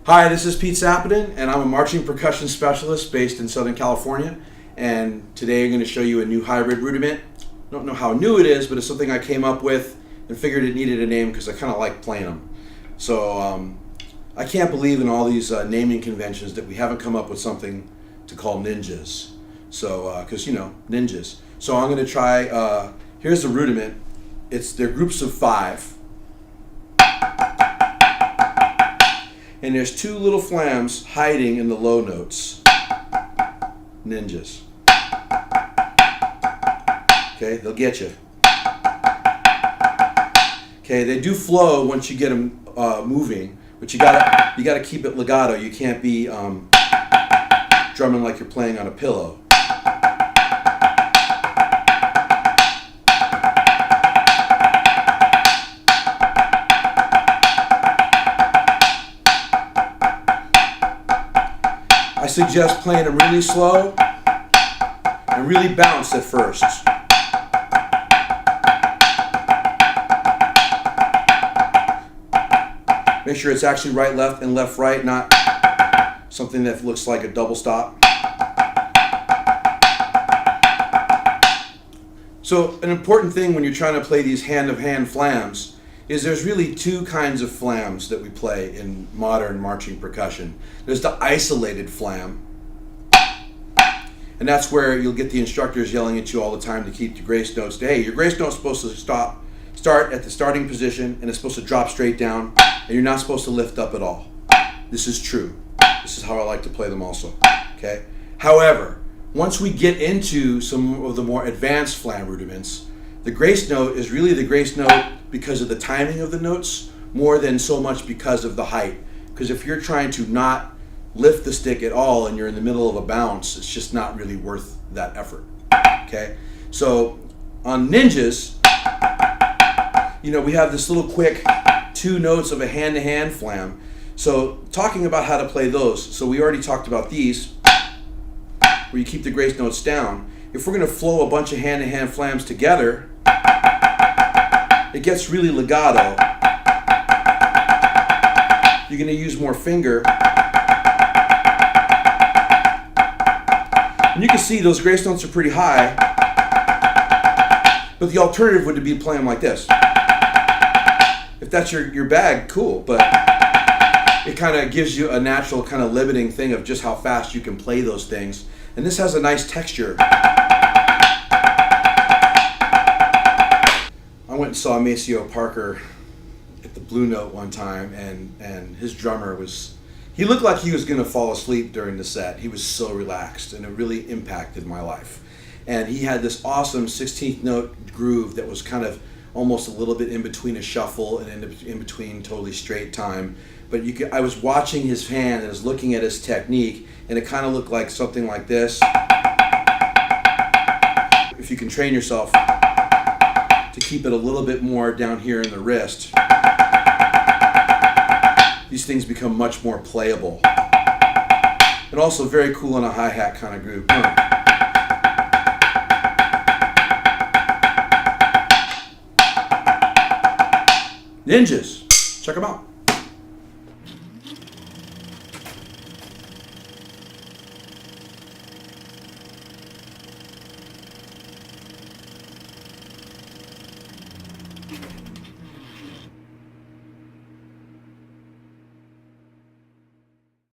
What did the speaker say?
Hi, this is Pete Sapadin, and I'm a marching percussion specialist based in Southern California. And today I'm going to show you a new hybrid rudiment. Don't know how new it is, but it's something I came up with and figured it needed a name because I kind of like playing them. So I can't believe in all these naming conventions that we haven't come up with something to call ninjas. So, because ninjas. So I'm going to try. Here's the rudiment. They're groups of 5. And there's 2 little flams hiding in the low notes. Ninjas. Okay, they'll get you. Okay, they do flow once you get them moving, but you gotta keep it legato. You can't be drumming like you're playing on a pillow. I suggest playing them really slow and really bounced at first. Make sure it's actually right, left, and left, right, not something that looks like a double stop. So an important thing when you're trying to play these hand-of-hand flams is there's really 2 kinds of flams that we play in modern marching percussion. There's the isolated flam, and that's where you'll get the instructors yelling at you all the time to keep the grace notes. Hey, your grace note's supposed to start at the starting position, and it's supposed to drop straight down, and you're not supposed to lift up at all. This is true. This is how I like to play them also. Okay. However, once we get into some of the more advanced flam rudiments, the grace note is really the grace note because of the timing of the notes more than so much because of the height. Because if you're trying to not lift the stick at all and you're in the middle of a bounce, it's just not really worth that effort. Okay? So on ninjas, we have this little quick 2 notes of a hand-to-hand flam. So talking about how to play those, so we already talked about these, where you keep the grace notes down. If we're going to flow a bunch of hand-to-hand flams together, it gets really legato. You're going to use more finger. And you can see those grace notes are pretty high, but the alternative would be playing like this. If that's your bag, cool, but it kind of gives you a natural kind of limiting thing of just how fast you can play those things. And this has a nice texture. I went and saw Maceo Parker at the Blue Note one time, and his drummer he looked like he was going to fall asleep during the set. He was so relaxed, and it really impacted my life. And he had this awesome 16th note groove that was kind of almost a little bit in between a shuffle and in between totally straight time. But I was watching his hand and I was looking at his technique, and it kind of looked like something like this. If you can train yourself to keep it a little bit more down here in the wrist, these things become much more playable. And also very cool on a hi-hat kind of groove. Ninjas, check them out.